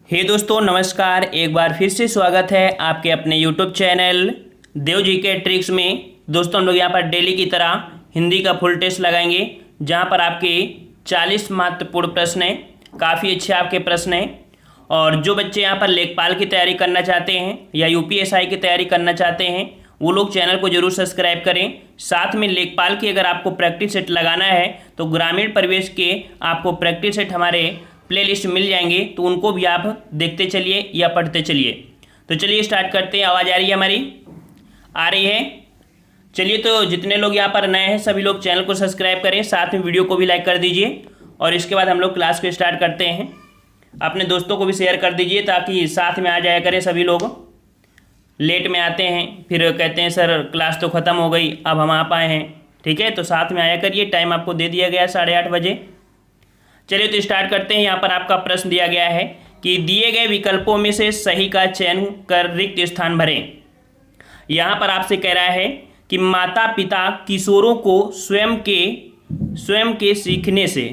हे दोस्तों नमस्कार। एक बार फिर से स्वागत है आपके अपने यूट्यूब चैनल देव जी के ट्रिक्स में। दोस्तों हम लोग यहाँ पर डेली की तरह हिंदी का फुल टेस्ट लगाएंगे, जहाँ पर आपके 40 महत्वपूर्ण प्रश्न हैं। काफ़ी अच्छे आपके प्रश्न हैं। और जो बच्चे यहाँ पर लेखपाल की तैयारी करना चाहते हैं या यूपीएसआई की तैयारी करना चाहते हैं, वो लोग चैनल को जरूर सब्सक्राइब करें। साथ में लेखपाल की अगर आपको प्रैक्टिस सेट लगाना है तो ग्रामीण परिवेश के आपको प्रैक्टिस सेट हमारे प्लेलिस्ट मिल जाएंगे, तो उनको भी आप देखते चलिए या पढ़ते चलिए। तो चलिए स्टार्ट करते हैं। आवाज़ आ रही है हमारी? आ रही है। चलिए, तो जितने लोग यहाँ पर नए हैं सभी लोग चैनल को सब्सक्राइब करें, साथ में वीडियो को भी लाइक कर दीजिए। और इसके बाद हम लोग क्लास को स्टार्ट करते हैं। अपने दोस्तों को भी शेयर कर दीजिए ताकि साथ में आ जाया करें सभी लोग। लेट में आते हैं फिर कहते हैं सर क्लास तो ख़त्म हो गई, अब हम आ पाए हैं। ठीक है, तो साथ में आया करिए। टाइम आपको दे दिया गया है 8:30 बजे। चलिए तो स्टार्ट करते हैं। यहाँ पर आपका प्रश्न दिया गया है कि दिए गए विकल्पों में से सही का चयन कर रिक्त स्थान भरें। यहाँ पर आपसे कह रहा है कि माता पिता किशोरों को स्वयं के सीखने से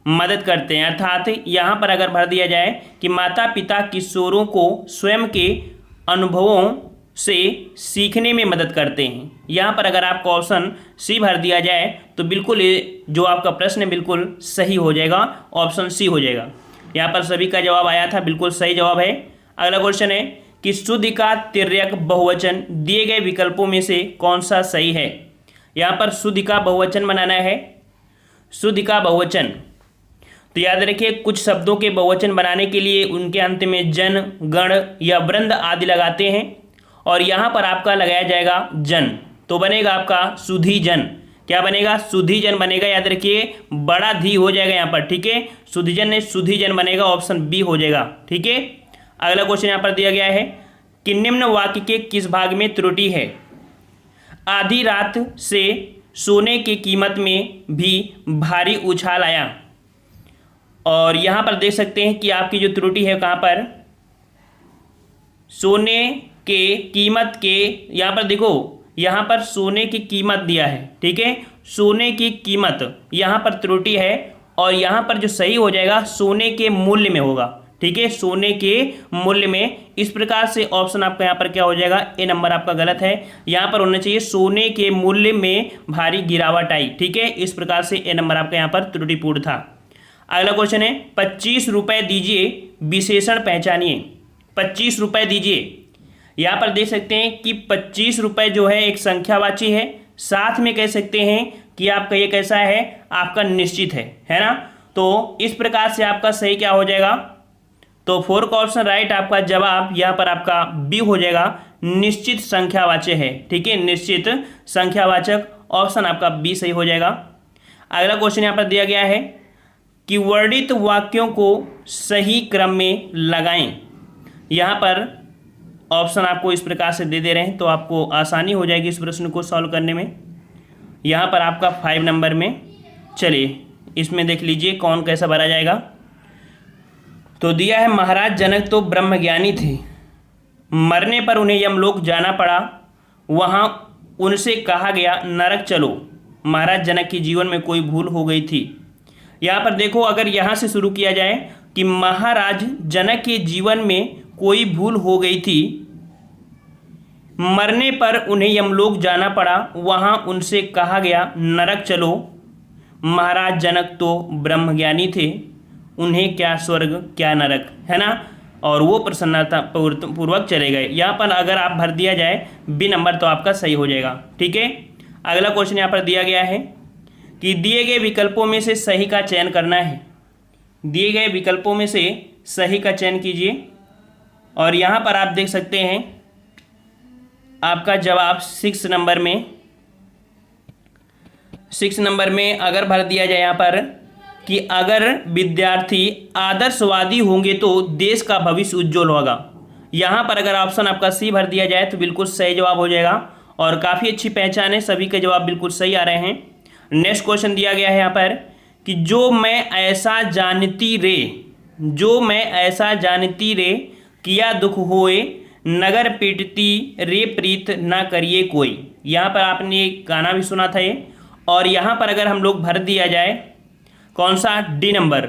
मदद करते हैं। अर्थात यहाँ पर अगर भर दिया जाए कि माता पिता किशोरों को स्वयं के अनुभवों से सीखने में मदद करते हैं। यहाँ पर अगर आपको ऑप्शन सी भर दिया जाए तो बिल्कुल जो आपका प्रश्न है बिल्कुल सही हो जाएगा, ऑप्शन सी हो जाएगा। यहाँ पर सभी का जवाब आया था, बिल्कुल सही जवाब है। अगला क्वेश्चन है कि शुद्ध का तिर्यक बहुवचन दिए गए विकल्पों में से कौन सा सही है। यहाँ पर शुद्ध का बहुवचन बनाना है। शुद्ध का बहुवचन तो याद रखिए, कुछ शब्दों के बहुवचन बनाने के लिए उनके अंत में जन, गण या वृंद आदि लगाते हैं, और यहाँ पर आपका लगाया जाएगा जन, तो बनेगा आपका सुधीजन। क्या बनेगा? सुधीजन बनेगा। याद रखिए, बड़ा धी हो जाएगा यहाँ पर। ठीक है, सुधीजन ने सुधीजन बनेगा, ऑप्शन बी हो जाएगा। ठीक है, अगला क्वेश्चन यहाँ पर दिया गया है कि निम्न वाक्य के किस भाग में त्रुटि है। आधी रात से सोने की कीमत में भी भारी उछाल आया। और यहाँ पर देख सकते हैं कि आपकी जो त्रुटि है कहाँ पर, सोने के कीमत के, यहाँ पर देखो, यहाँ पर सोने की कीमत दिया है। ठीक है, सोने की कीमत यहाँ पर त्रुटि है, और यहाँ पर जो सही हो जाएगा सोने के मूल्य में होगा। ठीक है, सोने के मूल्य में। इस प्रकार से ऑप्शन आपका यहाँ पर क्या हो जाएगा, ए नंबर आपका गलत है। यहाँ पर होना चाहिए सोने के मूल्य में भारी गिरावट आई। ठीक है, इस प्रकार से ए नंबर आपका यहाँ पर त्रुटिपूर्ण था। अगला क्वेश्चन है 25 रुपये दीजिए, विशेषण पहचानिए। 25 रुपये दीजिए, यहाँ पर देख सकते हैं कि 25 रुपये जो है एक संख्यावाची है, साथ में कह सकते हैं कि आपका ये कैसा है, आपका निश्चित है ना। तो इस प्रकार से आपका सही क्या हो जाएगा, तो 4 का ऑप्शन राइट आपका जवाब यहाँ पर आपका बी हो जाएगा, निश्चित संख्यावाचक है। ठीक है, निश्चित संख्यावाचक, ऑप्शन आपका बी सही हो जाएगा। अगला क्वेश्चन यहाँ पर दिया गया है कि वर्णित वाक्यों को सही क्रम में लगाएं। यहाँ पर ऑप्शन आपको इस प्रकार से दे रहे हैं तो आपको आसानी हो जाएगी इस प्रश्न को सॉल्व करने में। यहाँ पर आपका 5 नंबर में, चलिए इसमें देख लीजिए कौन कैसा भरा जाएगा। तो दिया है महाराज जनक तो ब्रह्मज्ञानी थे, मरने पर उन्हें यमलोक जाना पड़ा, वहाँ उनसे कहा गया नरक चलो। महाराज जनक के जीवन में कोई भूल हो गई थी। यहाँ पर देखो, अगर यहाँ से शुरू किया जाए कि महाराज जनक के जीवन में कोई भूल हो गई थी, मरने पर उन्हें यमलोक जाना पड़ा, वहाँ उनसे कहा गया नरक चलो। महाराज जनक तो ब्रह्मज्ञानी थे, उन्हें क्या स्वर्ग क्या नरक, है ना। और वो प्रसन्नता पूर्वक चले गए। यहाँ पर अगर आप भर दिया जाए बी नंबर तो आपका सही हो जाएगा। ठीक है, अगला क्वेश्चन यहाँ पर दिया गया है कि दिए गए विकल्पों में से सही का चयन करना है। दिए गए विकल्पों में से सही का चयन कीजिए, और यहाँ पर आप देख सकते हैं आपका जवाब 6 नंबर में अगर भर दिया जाए यहाँ पर कि अगर विद्यार्थी आदर्शवादी होंगे तो देश का भविष्य उज्जवल होगा। यहाँ पर अगर ऑप्शन आपका सी भर दिया जाए तो बिल्कुल सही जवाब हो जाएगा, और काफ़ी अच्छी पहचान है, सभी के जवाब बिल्कुल सही आ रहे हैं। नेक्स्ट क्वेश्चन दिया गया है यहाँ पर कि जो मैं ऐसा जानती रे किया दुख होए, नगर पीटती रे प्रीत ना करिए कोई। यहाँ पर आपने एक गाना भी सुना था ये, और यहाँ पर अगर हम लोग भर दिया जाए कौन सा, डी नंबर,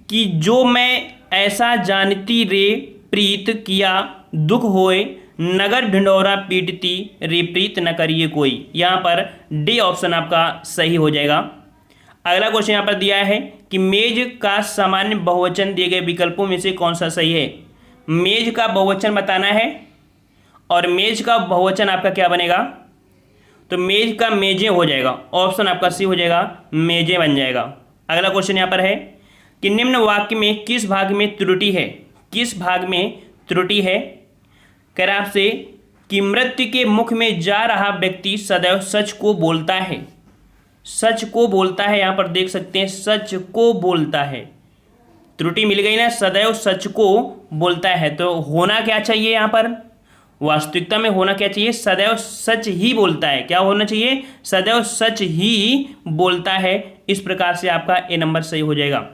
कि जो मैं ऐसा जानती रे प्रीत किया दुख होए, नगर ढिंढोरा पीटती रे प्रीत न करिए कोई। यहाँ पर डी ऑप्शन आपका सही हो जाएगा। अगला क्वेश्चन यहाँ पर दिया है कि मेज का सामान्य बहुवचन दिए गए विकल्पों में से कौन सा सही है। मेज का बहुवचन बताना है और मेज का बहुवचन आपका क्या बनेगा, तो मेज का मेजें हो जाएगा, ऑप्शन आपका सी हो जाएगा, मेजें बन जाएगा। अगला क्वेश्चन यहाँ पर है कि निम्न वाक्य में किस भाग में त्रुटि है, किस भाग में त्रुटि है। कह रहा आपसे कि मृत्यु के मुख में जा रहा व्यक्ति सदैव सच को बोलता है, सच को बोलता है। यहाँ पर देख सकते हैं सच को बोलता है, त्रुटि मिल गई ना, सदैव सच को बोलता है। तो होना क्या चाहिए यहाँ पर, वास्तविकता में होना क्या चाहिए, सदैव सच ही बोलता है। क्या होना चाहिए, सदैव सच ही बोलता है। इस प्रकार से आपका ए नंबर सही हो जाएगा।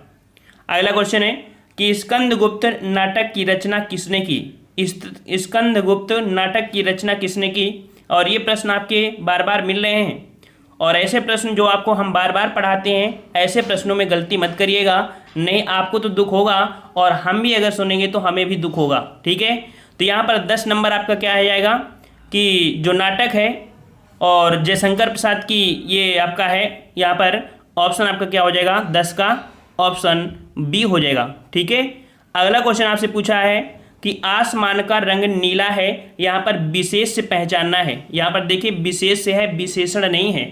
अगला क्वेश्चन है कि स्कंदगुप्त नाटक की रचना किसने की। स्कंदगुप्त नाटक की रचना किसने की, और ये प्रश्न आपके बार बार मिल रहे हैं। और ऐसे प्रश्न जो आपको हम बार बार पढ़ाते हैं, ऐसे प्रश्नों में गलती मत करिएगा, नहीं आपको तो दुख होगा और हम भी अगर सुनेंगे तो हमें भी दुख होगा। ठीक है, तो यहाँ पर 10 नंबर आपका क्या आ जाएगा कि जो नाटक है और जयशंकर प्रसाद की ये आपका है, यहाँ पर ऑप्शन आपका क्या हो जाएगा, 10 का ऑप्शन बी हो जाएगा। ठीक है, अगला क्वेश्चन आपसे पूछा है कि आसमान का रंग नीला है, यहाँ पर विशेष से पहचानना है। यहाँ पर देखिए विशेष से है, विशेषण नहीं है।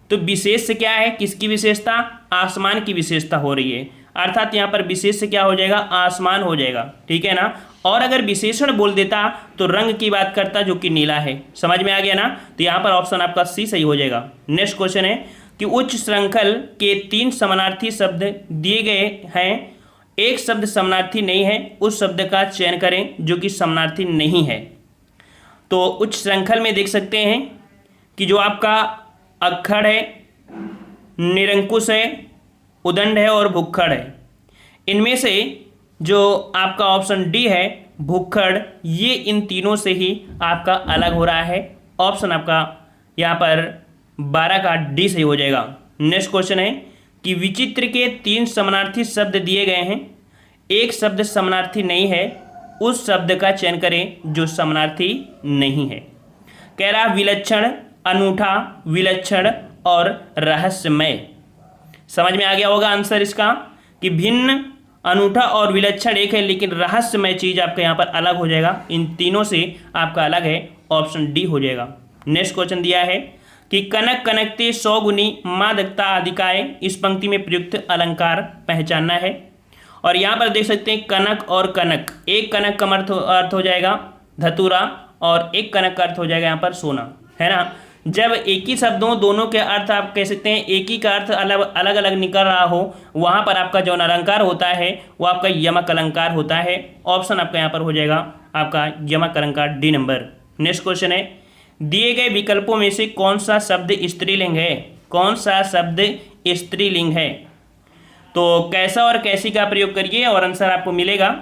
तो विशेष से क्या है, किसकी विशेषता, आसमान की विशेषता हो रही है, अर्थात यहाँ पर विशेष से क्या हो जाएगा, आसमान हो जाएगा। ठीक है ना, और अगर विशेषण बोल देता तो रंग की बात करता जो कि नीला है। समझ में आ गया ना, तो यहाँ पर ऑप्शन आपका सी सही हो जाएगा। नेक्स्ट क्वेश्चन है कि उच्च श्रृंखल के 3 समानार्थी शब्द दिए गए हैं, एक शब्द समानार्थी नहीं है, उस शब्द का चयन करें जो कि समानार्थी नहीं है। तो उच्च श्रृंखल में देख सकते हैं कि जो आपका अक्खड़ है, निरंकुश है, उदंड है और भुक्खड़ है। इनमें से जो आपका ऑप्शन डी है भुक्खड़, ये इन तीनों से ही आपका अलग हो रहा है। ऑप्शन आपका यहाँ पर 12 का डी सही हो जाएगा। नेक्स्ट क्वेश्चन है कि विचित्र के 3 समानार्थी शब्द दिए गए हैं, एक शब्द समानार्थी नहीं है, उस शब्द का चयन करें जो समानार्थी नहीं है। कह रहा विलक्षण, अनूठा, विलक्षण और रहस्यमय। समझ में आ गया होगा आंसर इसका कि भिन्न, अनूठा और विलक्षण एक है, लेकिन रहस्यमय चीज आपका यहाँ पर अलग हो जाएगा। इन तीनों से आपका अलग है, ऑप्शन डी हो जाएगा। नेक्स्ट क्वेश्चन दिया है कि कनक कनकते 100 गुनी मादकता अधिकाय, इस पंक्ति में प्रयुक्त अलंकार पहचानना है। और यहाँ पर देख सकते हैं कनक और कनक, एक कनक का अर्थ हो जाएगा धतूरा और एक कनक का अर्थ हो जाएगा यहाँ पर सोना, है ना। जब एक ही शब्दों दोनों के अर्थ आप कह सकते हैं एक ही का अर्थ अलग अलग निकल रहा हो, वहाँ पर आपका जो अलंकार होता है वो आपका यमक अलंकार होता है। ऑप्शन आपका यहाँ पर हो जाएगा आपका यमक अलंकार, डी नंबर। नेक्स्ट क्वेश्चन है दिए गए विकल्पों में से कौन सा शब्द स्त्रीलिंग है, कौन सा शब्द स्त्रीलिंग है। तो कैसा और कैसी का प्रयोग करिए और आंसर आपको मिलेगा।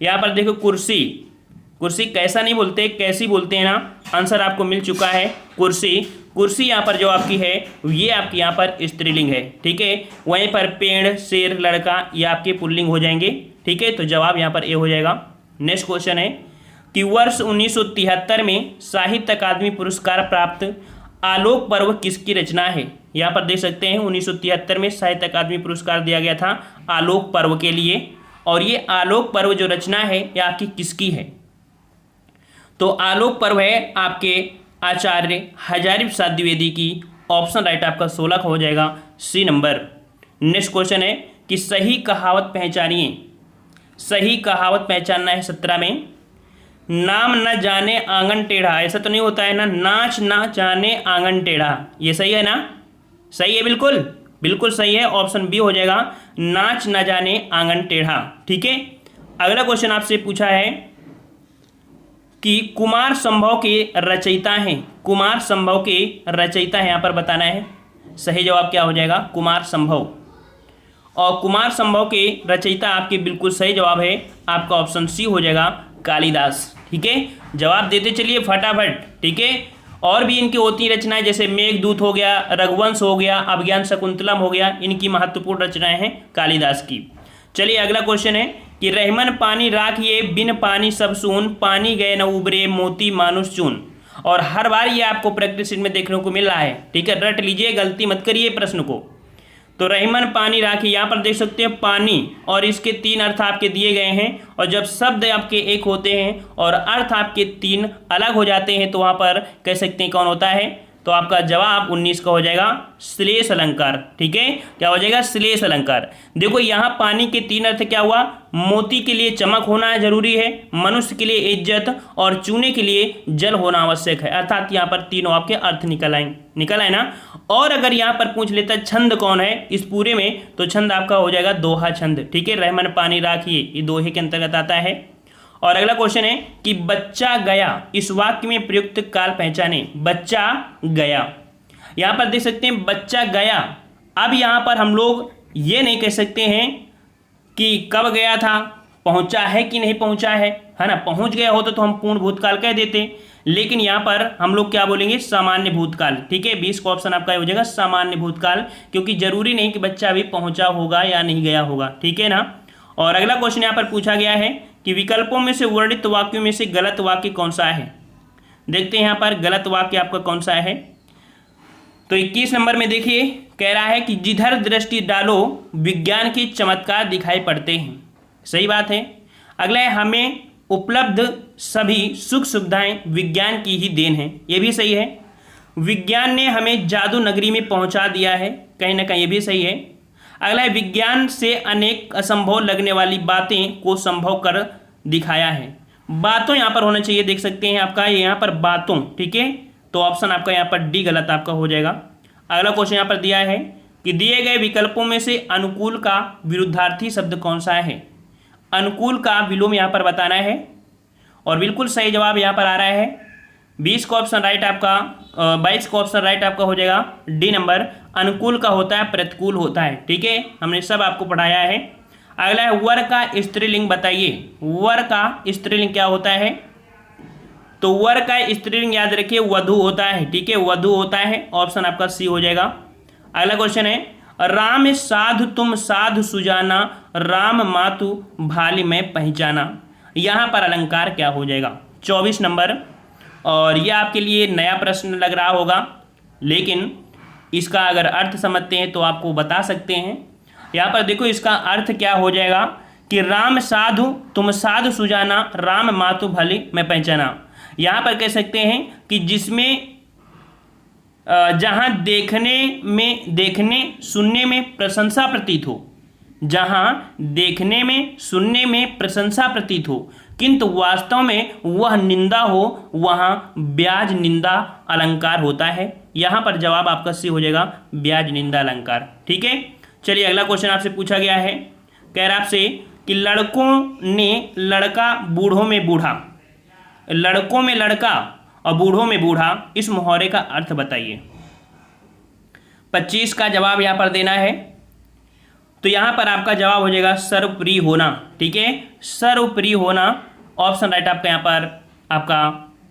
यहाँ पर देखो कुर्सी, कुर्सी कैसा नहीं बोलते, कैसी बोलते हैं ना। आंसर आपको मिल चुका है कुर्सी। कुर्सी यहाँ पर जो आपकी है ये आपकी यहाँ पर स्त्रीलिंग है। ठीक है, वहीं पर पेड़, शेर, लड़का ये आपके पुल्लिंग हो जाएंगे। ठीक है, तो जवाब यहाँ पर ए हो जाएगा। नेक्स्ट क्वेश्चन है कि वर्ष 1973 में साहित्य अकादमी पुरस्कार प्राप्त आलोक पर्व किसकी रचना है। यहाँ पर देख सकते हैं 1973 में साहित्य अकादमी पुरस्कार दिया गया था आलोक पर्व के लिए, और ये आलोक पर्व जो रचना है ये आपकी किसकी है। तो आलोक पर्व है आपके आचार्य हजारी प्रसाद द्विवेदी की। ऑप्शन राइट आपका 16 का हो जाएगा, सी नंबर। नेक्स्ट क्वेश्चन है कि सही कहावत पहचानिए। सही कहावत पहचानना है 17 में। नाम न जाने आंगन टेढ़ा, ऐसा तो नहीं होता है ना, नाच ना जाने आंगन टेढ़ा, ये सही है ना, सही है, बिल्कुल बिल्कुल सही है, ऑप्शन बी हो जाएगा, नाच न जाने आंगन टेढ़ा। ठीक है, अगला क्वेश्चन आपसे पूछा है कि कुमार संभव के रचयिता हैं, कुमार संभव के रचयिता है, यहाँ पर बताना है। सही जवाब क्या हो जाएगा, कुमार संभव। और कुमार संभव के रचयिता आपके बिल्कुल सही जवाब है आपका ऑप्शन सी हो जाएगा, कालिदास। ठीक है, जवाब देते चलिए फटाफट। ठीक है, और भी इनकी होती रचनाएं जैसे मेघदूत हो गया, रघुवंश हो गया, अभिज्ञान शकुंतलम हो गया, इनकी महत्वपूर्ण रचनाएं हैं कालिदास की। चलिए अगला क्वेश्चन है कि रहमन पानी राखिए बिन पानी सब सून, पानी गए न उबरे मोती मानुष चून। और हर बार ये आपको प्रैक्टिस शीट में देखने को मिल रहा है, ठीक है, रट लीजिए, गलती मत करिए प्रश्न को। तो रहमन पानी राखिए, यहाँ पर देख सकते हैं पानी और इसके 3 अर्थ आपके दिए गए हैं, और जब शब्द आपके एक होते हैं और अर्थ आपके 3 अलग हो जाते हैं तो वहाँ पर कह सकते हैं कौन होता है। तो आपका जवाब 19 का हो जाएगा श्लेष अलंकार, ठीक है, क्या हो जाएगा श्लेष अलंकार। देखो यहाँ पानी के 3 अर्थ क्या हुआ, मोती के लिए चमक होना जरूरी है, मनुष्य के लिए इज्जत और चूने के लिए जल होना आवश्यक है, अर्थात यहाँ पर तीनों आपके अर्थ निकल आए ना। और अगर यहाँ पर पूछ लेता छंद कौन है इस पूरे में, तो छंद आपका हो जाएगा दोहा छंद, ठीक है, रहमन पानी राखिए ये दोहे के अंतर्गत आता है। और अगला क्वेश्चन है कि बच्चा गया इस वाक्य में प्रयुक्त काल पहचाने। बच्चा गया, यहाँ पर देख सकते हैं बच्चा गया। अब यहाँ पर हम लोग ये नहीं कह सकते हैं कि कब गया था, पहुँचा है कि नहीं पहुँचा है ना। पहुँच गया होता तो हम पूर्ण भूतकाल कह देते, लेकिन यहाँ पर हम लोग क्या बोलेंगे, सामान्य भूतकाल, ठीक है। 20 का ऑप्शन आपका हो जाएगा सामान्य भूतकाल, क्योंकि जरूरी नहीं कि बच्चा अभी पहुँचा होगा या नहीं गया होगा, ठीक है ना। और अगला क्वेश्चन यहाँ पर पूछा गया है कि विकल्पों में से वर्णित वाक्यों में से गलत वाक्य कौन सा है। देखते हैं यहाँ पर गलत वाक्य आपका कौन सा है। तो 21 नंबर में देखिए, कह रहा है कि जिधर दृष्टि डालो विज्ञान के चमत्कार दिखाई पड़ते हैं। सही बात है। अगला है हमें उपलब्ध सभी सुख सुविधाएं विज्ञान की ही देन है, ये भी सही है। विज्ञान ने हमें जादू नगरी में पहुंचा दिया है, कहीं ना कहीं ये भी सही है। अगला है विज्ञान से अनेक असंभव लगने वाली बातें को संभव कर दिखाया है। बातों यहाँ पर होना चाहिए, देख सकते हैं आपका यहाँ पर बातों, ठीक है। तो ऑप्शन आपका यहाँ पर डी गलत आपका हो जाएगा। अगला क्वेश्चन यहाँ पर दिया है कि दिए गए विकल्पों में से अनुकूल का विरुद्धार्थी शब्द कौन सा है। अनुकूल का विलोम यहाँ पर बताना है और बिल्कुल सही जवाब यहाँ पर आ रहा है। 20 का ऑप्शन राइट आपका 22 का ऑप्शन राइट आपका हो जाएगा डी नंबर। अनुकूल का होता है प्रतिकूल होता है, ठीक है, हमने सब आपको पढ़ाया है। अगला है वर का स्त्रीलिंग बताइए। वर का स्त्रीलिंग क्या होता है। तो वर का स्त्रीलिंग याद रखिए वधु होता है, ठीक है, वधु होता है। ऑप्शन आपका सी हो जाएगा। अगला क्वेश्चन है राम साधु तुम साधु सुजाना, राम मातु भाली में पहचाना। यहाँ पर अलंकार क्या हो जाएगा। 24 नंबर। और यह आपके लिए नया प्रश्न लग रहा होगा, लेकिन इसका अगर अर्थ समझते हैं तो आपको बता सकते हैं। यहाँ पर देखो इसका अर्थ क्या हो जाएगा कि राम साधु तुम साधु सुजाना, राम मातु भली मैं पहचाना। यहाँ पर कह सकते हैं कि जिसमें जहाँ देखने सुनने में प्रशंसा प्रतीत हो, जहाँ देखने में सुनने में प्रशंसा प्रतीत हो किंतु वास्तव में वह निंदा हो, वहाँ ब्याज निंदा अलंकार होता है। यहाँ पर जवाब आपका सी हो जाएगा ब्याज निंदा अलंकार, ठीक है। चलिए अगला क्वेश्चन आपसे पूछा गया है, कह रहा आपसे कि लड़कों ने लड़का बूढ़ों में बूढ़ा, लड़कों में लड़का और बूढ़ों में बूढ़ा, इस मुहावरे का अर्थ बताइए। 25 का जवाब यहाँ पर देना है। तो यहाँ पर आपका जवाब हो जाएगा सर्वप्रिय होना, ठीक है, सर्वप्रिय होना। ऑप्शन राइट आपका यहाँ पर आपका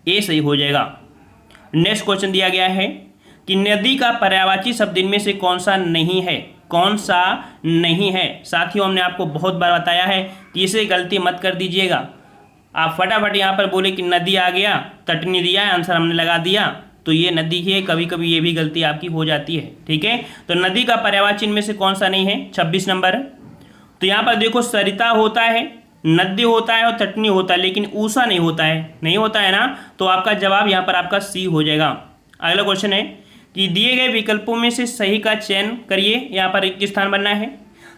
ए सही हो जाएगा। नेक्स्ट क्वेश्चन दिया गया है कि नदी का पर्यायवाची शब्द इनमें से कौन सा नहीं है। कौन सा नहीं है। साथियों हमने आपको बहुत बार बताया है कि इसे गलती मत कर दीजिएगा। आप फटाफट यहाँ पर बोले कि नदी आ गया, तटनी दिया है, आंसर हमने लगा दिया, तो ये नदी है। कभी कभी ये भी गलती आपकी हो जाती है, ठीक है। तो नदी का पर्यायवाची इनमें से कौन सा नहीं है। 26 नंबर। तो यहाँ पर देखो सरिता होता है, नदी होता है और तटनी होता है, लेकिन ऊषा नहीं होता है, नहीं होता है ना। तो आपका जवाब यहाँ पर आपका सी हो जाएगा। अगला क्वेश्चन है कि दिए गए विकल्पों में से सही का चयन करिए। यहाँ पर एक स्थान बनना है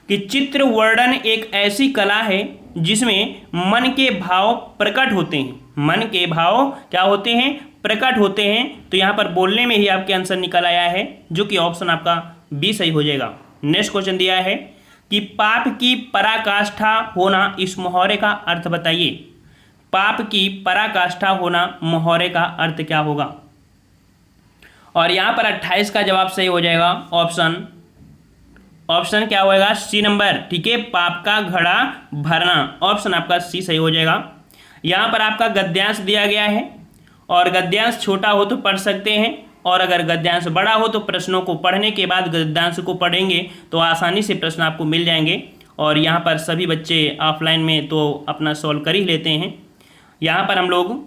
कि चित्र वर्णन एक ऐसी कला है जिसमें मन के भाव प्रकट होते हैं। मन के भाव क्या होते हैं, प्रकट होते हैं। तो यहाँ पर बोलने में ही आपके आंसर निकल आया है, जो कि ऑप्शन आपका बी सही हो जाएगा। नेक्स्ट क्वेश्चन दिया है कि पाप की पराकाष्ठा होना, इस मुहावरे का अर्थ बताइए। पाप की पराकाष्ठा होना मुहावरे का अर्थ क्या होगा। और यहाँ पर 28 का जवाब सही हो जाएगा। ऑप्शन क्या होएगा, सी नंबर, ठीक है, पाप का घड़ा भरना। ऑप्शन आपका सी सही हो जाएगा। यहाँ पर आपका गद्यांश दिया गया है और गद्यांश छोटा हो तो पढ़ सकते हैं, और अगर गद्यांश बड़ा हो तो प्रश्नों को पढ़ने के बाद गद्यांश को पढ़ेंगे तो आसानी से प्रश्न आपको मिल जाएंगे। और यहाँ पर सभी बच्चे ऑफलाइन में तो अपना सॉल्व कर ही लेते हैं। यहाँ पर हम लोग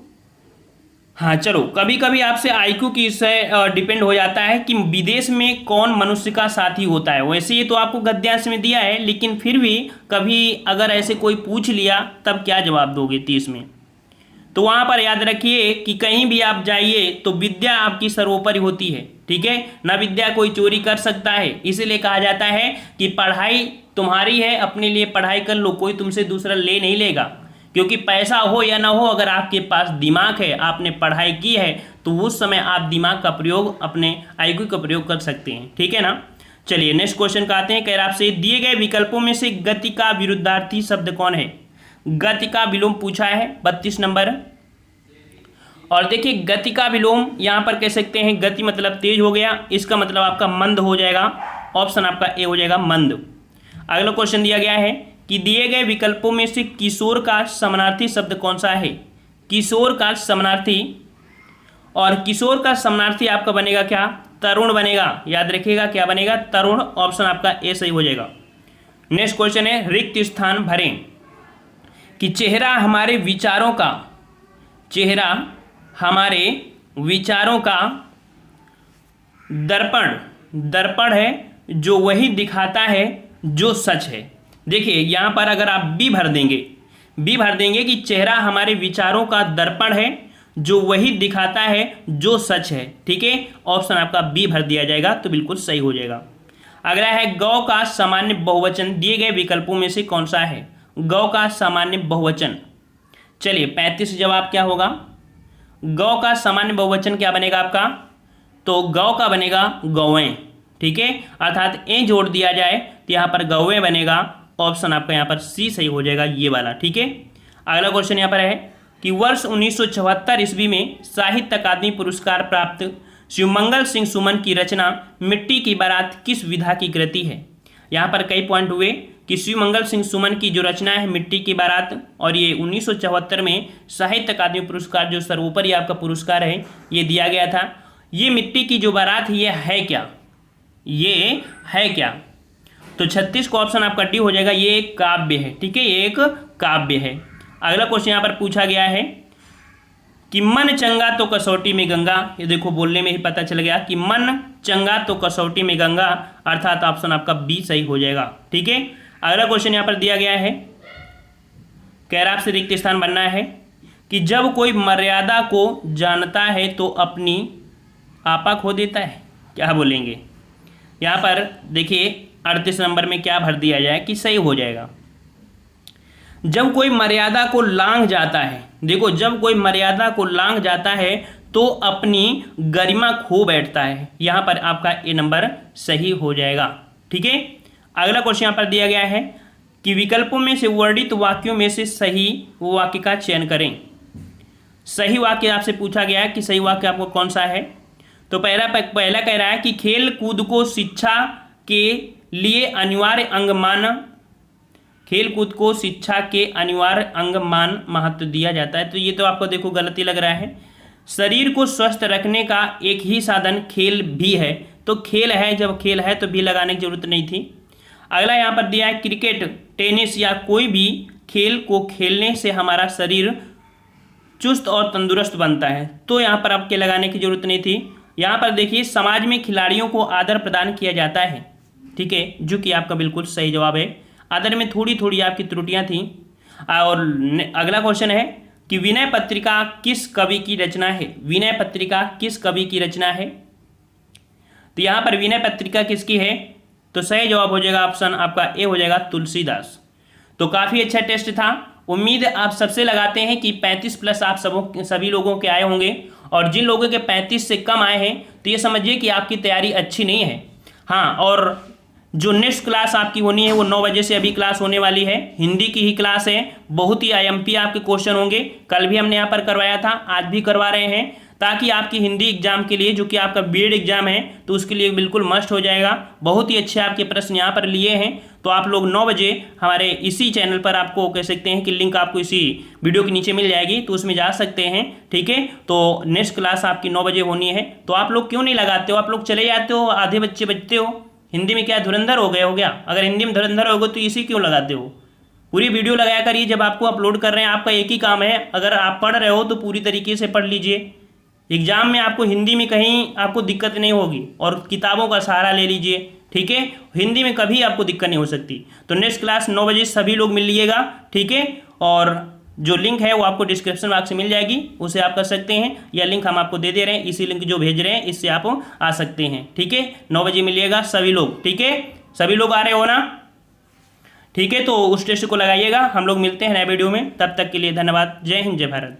हाँ चलो, कभी कभी आपसे आईक्यू की से डिपेंड हो जाता है कि विदेश में कौन मनुष्य का साथी होता है। वैसे ये तो आपको गद्यांश में दिया है, लेकिन फिर भी कभी अगर ऐसे कोई पूछ लिया तब क्या जवाब दोगे 30 में। तो वहाँ पर याद रखिए कि कहीं भी आप जाइए तो विद्या आपकी सर्वोपरि होती है, ठीक है ना। विद्या कोई चोरी कर सकता है, इसीलिए कहा जाता है कि पढ़ाई तुम्हारी है, अपने लिए पढ़ाई कर लो, कोई तुमसे दूसरा ले नहीं लेगा। क्योंकि पैसा हो या ना हो, अगर आपके पास दिमाग है, आपने पढ़ाई की है, तो उस समय आप दिमाग का प्रयोग, अपने आईक्यू का प्रयोग कर सकते हैं, ठीक है ना। चलिए नेक्स्ट क्वेश्चन का आते हैं। कह रहा आपसे दिए गए विकल्पों में से गति का विरुद्धार्थी शब्द कौन है। गति का विलोम पूछा है 32 नंबर। और देखिए गति का विलोम यहाँ पर कह सकते हैं, गति मतलब तेज हो गया, इसका मतलब आपका मंद हो जाएगा। ऑप्शन आपका ए हो जाएगा मंद। अगला क्वेश्चन दिया गया है कि दिए गए विकल्पों में से किशोर का समानार्थी शब्द कौन सा है। किशोर का समानार्थी, और किशोर का समानार्थी आपका बनेगा क्या, तरुण बनेगा। याद रखिएगा क्या बनेगा, तरुण। ऑप्शन आपका ए सही हो जाएगा। नेक्स्ट क्वेश्चन है रिक्त स्थान भरें। कि चेहरा हमारे विचारों का, चेहरा हमारे विचारों का दर्पण, दर्पण है जो वही दिखाता है जो सच है। देखिए यहाँ पर अगर आप बी भर देंगे, बी भर देंगे कि चेहरा हमारे विचारों का दर्पण है जो वही दिखाता है जो सच है, ठीक है। ऑप्शन आपका बी भर दिया जाएगा तो बिल्कुल सही हो जाएगा। अगला है गौ का सामान्य बहुवचन दिए गए विकल्पों में से कौन सा है। गौ का सामान्य बहुवचन, चलिए 35 जवाब क्या होगा। गौ का सामान्य बहुवचन क्या बनेगा आपका, तो गौ का बनेगा गौएं, ठीक है। अर्थात ए जोड़ दिया जाए तो यहाँ पर गौएं बनेगा। ऑप्शन आपका यहाँ पर सी सही हो जाएगा, ये वाला, ठीक है। अगला क्वेश्चन यहाँ पर है कि वर्ष 1974 ईस्वी में साहित्य अकादमी पुरस्कार प्राप्त शिवमंगल सिंह सुमन की रचना मिट्टी की बारात किस विधा की कृति है। यहाँ पर कई पॉइंट हुए कि शिवमंगल सिंह सुमन की जो रचना है मिट्टी की बारात, और ये 1974 में साहित्य अकादमी पुरस्कार जो सर्वोपरि आपका पुरस्कार है ये दिया गया था। ये मिट्टी की जो बारात ये है क्या, ये है क्या, तो 36 को ऑप्शन आपका डी हो जाएगा। ये एक काव्य है, ठीक है, ये एक काव्य है। अगला क्वेश्चन यहाँ पर पूछा गया है कि मन चंगा तो कसौटी में गंगा। ये देखो बोलने में ही पता चल गया कि मन चंगा तो कसौटी में गंगा, अर्थात ऑप्शन आपका बी सही हो जाएगा, ठीक है। अगला क्वेश्चन यहाँ पर दिया गया है, कह रहा आपसे रिक्त स्थान बनना है कि जब कोई मर्यादा को जानता है तो अपनी आपा खो देता है। क्या बोलेंगे यहाँ पर, देखिए 38 नंबर में क्या भर दिया जाए कि सही हो जाएगा। जब कोई मर्यादा को लांघ जाता है, देखो जब कोई मर्यादा को लांघ जाता है तो अपनी गरिमा खो बैठता है। यहाँ पर आपका ए नंबर सही हो जाएगा, ठीक है। अगला क्वेश्चन यहाँ पर दिया गया है कि विकल्पों में से वर्णित वाक्यों में से सही वाक्य का चयन करें। सही वाक्य आपसे पूछा गया है कि सही वाक्य आपको कौन सा है। तो पहला कह रहा है कि खेल कूद को शिक्षा के लिए अनिवार्य अंग माना, खेल कूद को शिक्षा के अनिवार्य अंग मान महत्व दिया जाता है। तो ये तो आपको देखो गलती लग रहा है। शरीर को स्वस्थ रखने का एक ही साधन खेल भी है, तो खेल है, जब खेल है तो भी लगाने की जरूरत नहीं थी। अगला यहाँ पर दिया है क्रिकेट, टेनिस या कोई भी खेल को खेलने से हमारा शरीर चुस्त और तंदुरुस्त बनता है, तो यहाँ पर आपके लगाने की जरूरत नहीं थी। यहाँ पर देखिए समाज में खिलाड़ियों को आदर प्रदान किया जाता है, ठीक है, जो कि आपका बिल्कुल सही जवाब है। आदर में थोड़ी थोड़ी आपकी त्रुटियां थी। और अगला क्वेश्चन है कि विनय पत्रिका किस कवि की रचना है। विनय पत्रिका किस कवि की रचना है। तो यहाँ पर विनय पत्रिका किसकी है, तो सही जवाब हो जाएगा ऑप्शन आपका ए हो जाएगा तुलसीदास। तो काफ़ी अच्छा टेस्ट था। उम्मीद आप सबसे लगाते हैं कि 35 प्लस आप सभी लोगों के आए होंगे, और जिन लोगों के 35 से कम आए हैं तो ये समझिए कि आपकी तैयारी अच्छी नहीं है। हाँ, और जो नेक्स्ट क्लास आपकी होनी है वो 9 बजे से अभी क्लास होने वाली है, हिंदी की ही क्लास है। बहुत ही आईएमपी आपके क्वेश्चन होंगे, कल भी हमने यहाँ पर करवाया था, आज भी करवा रहे हैं, ताकि आपकी हिंदी एग्जाम के लिए, जो कि आपका बीएड एग्जाम है, तो उसके लिए बिल्कुल मस्ट हो जाएगा। बहुत ही अच्छे आपके प्रश्न यहाँ पर लिए हैं। तो आप लोग 9 बजे हमारे इसी चैनल पर, आपको कह सकते हैं कि लिंक आपको इसी वीडियो के नीचे मिल जाएगी, तो उसमें जा सकते हैं, ठीक है। तो नेक्स्ट क्लास आपकी 9 बजे होनी है, तो आप लोग क्यों नहीं लगाते हो, आप लोग चले जाते हो, आधे बच्चे बचते हो, हिंदी में क्या धुरंधर हो गए हो क्या? अगर हिंदी में धुरंधर हो गए तो इसी क्यों लगाते हो? पूरी वीडियो लगाया करिए। जब आपको अपलोड कर रहे हैं, आपका एक ही काम है, अगर आप पढ़ रहे हो तो पूरी तरीके से पढ़ लीजिए। एग्जाम में आपको हिंदी में कहीं आपको दिक्कत नहीं होगी, और किताबों का सहारा ले लीजिए, ठीक है। हिंदी में कभी आपको दिक्कत नहीं हो सकती। तो नेक्स्ट क्लास 9 बजे सभी लोग मिल लीजिएगा, ठीक है। और जो लिंक है वो आपको डिस्क्रिप्शन बॉक्स में मिल जाएगी, उसे आप कर सकते हैं, या लिंक हम आपको दे दे रहे हैं, इसी लिंक जो भेज रहे हैं इससे आप आ सकते हैं, ठीक है। 9 बजे मिलिएगा सभी लोग, ठीक है। सभी लोग आ रहे हो ना? ठीक है, तो उस टेस्ट को लगाइएगा। हम लोग मिलते हैं नए वीडियो में, तब तक के लिए धन्यवाद। जय हिंद, जय भारत।